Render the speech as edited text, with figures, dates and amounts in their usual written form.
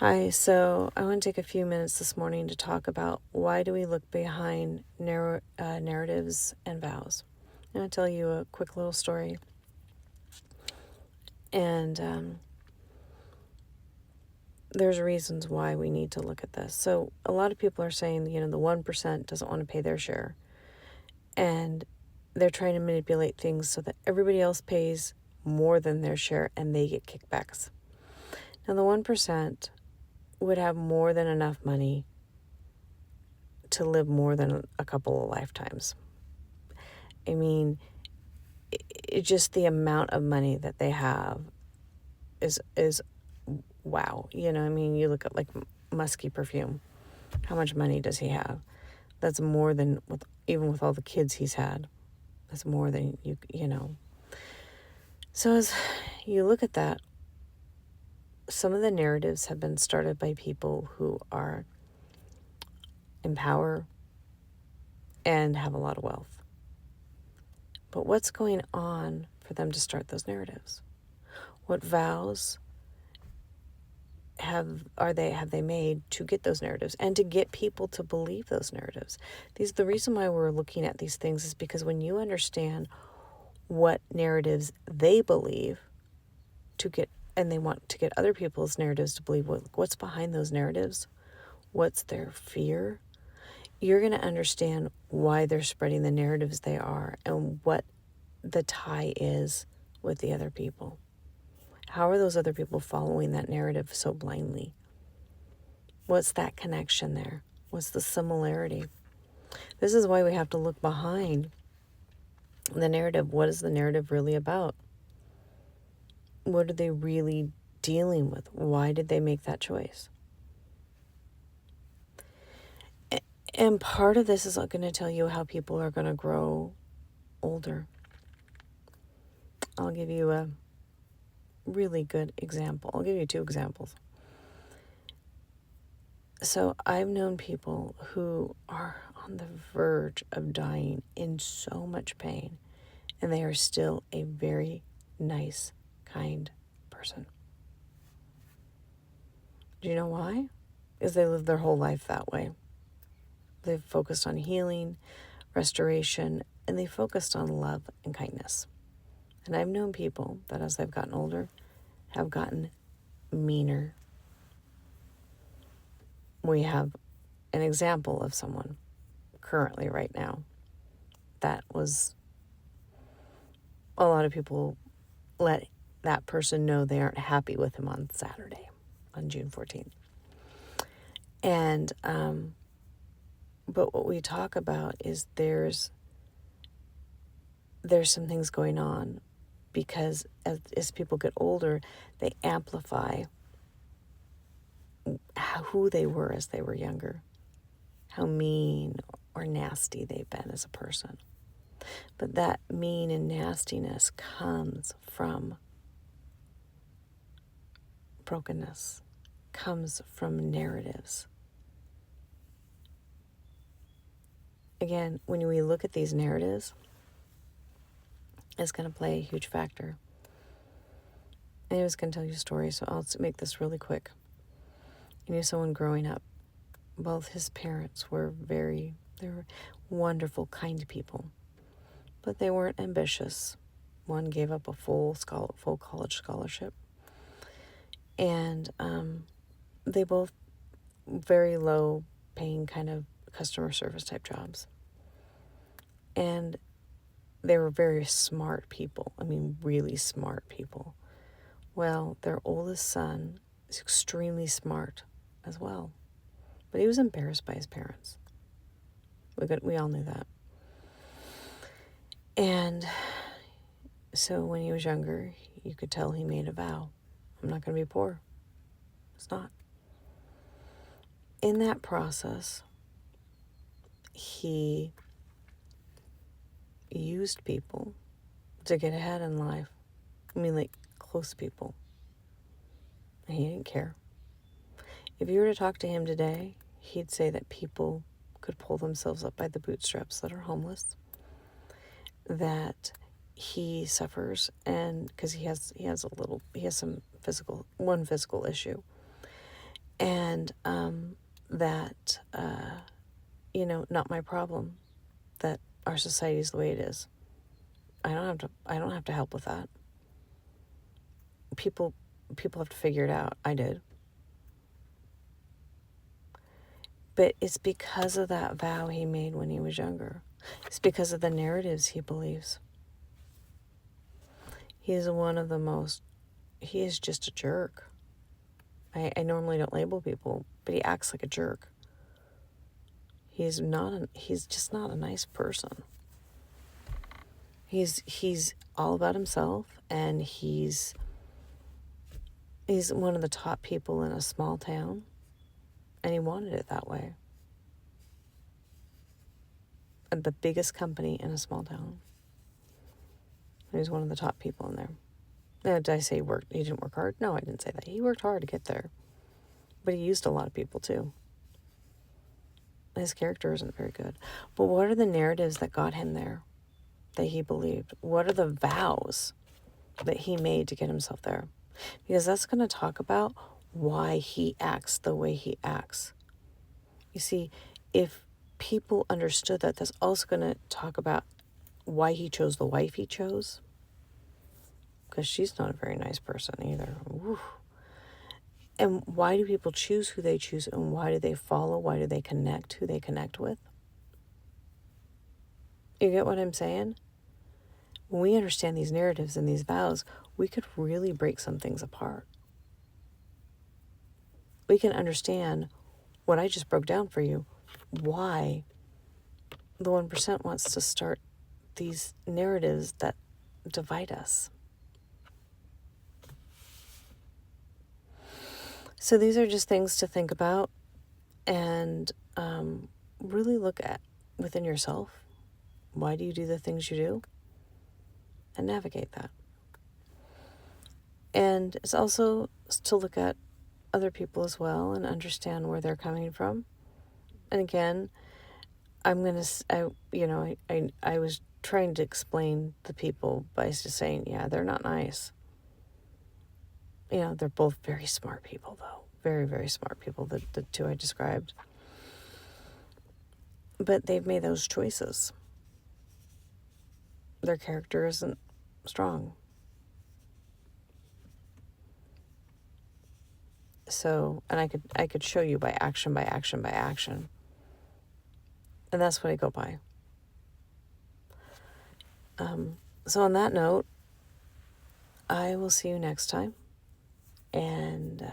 Hi, so I want to take a few minutes this morning to talk about why do we look behind narratives and vows. I'm going to tell you a quick little story, and there's reasons why we need to look at this. So a lot of people are saying, the 1% doesn't want to pay their share, and they're trying to manipulate things so that everybody else pays more than their share and they get kickbacks. Now, the 1% would have more than enough money to live more than a couple of lifetimes. I mean, just the amount of money that they have is wow. I mean, you look at like Musky Perfume. How much money does he have? That's more than even with all the kids he's had. That's more than you. So as you look at that, some of the narratives have been started by people who are in power and have a lot of wealth. But what's going on for them to start those narratives? What vows have they made to get those narratives and to get people to believe those narratives? The reason why we're looking at these things is because when you understand what narratives they believe and they want to get other people's narratives to believe what's behind those narratives, what's their fear, you're going to understand why they're spreading the narratives they are and what the tie is with the other people. How are those other people following that narrative so blindly? What's that connection there? What's the similarity? This is why we have to look behind the narrative. What is the narrative really about? What are they really dealing with? Why did they make that choice? And part of this is going to tell you how people are going to grow older. I'll give you a really good example. I'll give you two examples. So I've known people who are on the verge of dying in so much pain, and they are still a very nice, kind person. Do you know why? Because they lived their whole life that way. They've focused on healing, restoration, and they focused on love and kindness. And I've known people that as they've gotten older have gotten meaner. We have an example of someone currently right now that was, a lot of people let that person know they aren't happy with him on Saturday, on June 14th. And, but what we talk about is there's some things going on because as people get older, they amplify who they were as they were younger, how mean or nasty they've been as a person. But that mean and nastiness comes from brokenness, comes from narratives. Again, when we look at these narratives, it's going to play a huge factor. And I was going to tell you a story, so I'll make this really quick. I knew someone growing up. Both his parents were they were wonderful, kind people, but they weren't ambitious. One gave up a full college scholarship, and they both very low paying kind of customer service type jobs. And they were very smart people. I mean, really smart people. Well, their oldest son is extremely smart as well, but he was embarrassed by his parents. We all knew that. And so when he was younger, you could tell he made a vow. I'm not going to be poor. It's not. In that process, he used people to get ahead in life. I mean, like close people. And he didn't care. If you were to talk to him today, he'd say that people could pull themselves up by the bootstraps that are homeless, that he suffers, and because he has some physical issue, And that, not my problem that our society is the way it is. I don't have to help with that. People have to figure it out. I did. But it's because of that vow he made when he was younger. It's because of the narratives he believes. He is he is just a jerk. I normally don't label people, but he acts like a jerk. He's just not a nice person. He's all about himself, and he's one of the top people in a small town, and he wanted it that way. At the biggest company in a small town. He was one of the top people in there. Now, did I say he didn't work hard? No, I didn't say that. He worked hard to get there. But he used a lot of people too. His character isn't very good. But what are the narratives that got him there? That he believed? What are the vows that he made to get himself there? Because that's going to talk about why he acts the way he acts. You see, if people understood that, that's also going to talk about why he chose the wife he chose. Because she's not a very nice person either. Woo. And why do people choose who they choose, and why do they follow? Why do they connect who they connect with? You get what I'm saying? When we understand these narratives and these vows, we could really break some things apart. We can understand what I just broke down for you, why the 1% wants to start these narratives that divide us. So these are just things to think about and really look at within yourself. Why do you do the things you do? And navigate that. And it's also to look at other people as well and understand where they're coming from. And again, I was trying to explain the people by just saying, yeah, they're not nice. They're both very smart people, though. Very, very smart people, the two I described. But they've made those choices. Their character isn't strong. So, and I could show you by action, by action, by action. And that's what I go by. So on that note, I will see you next time. And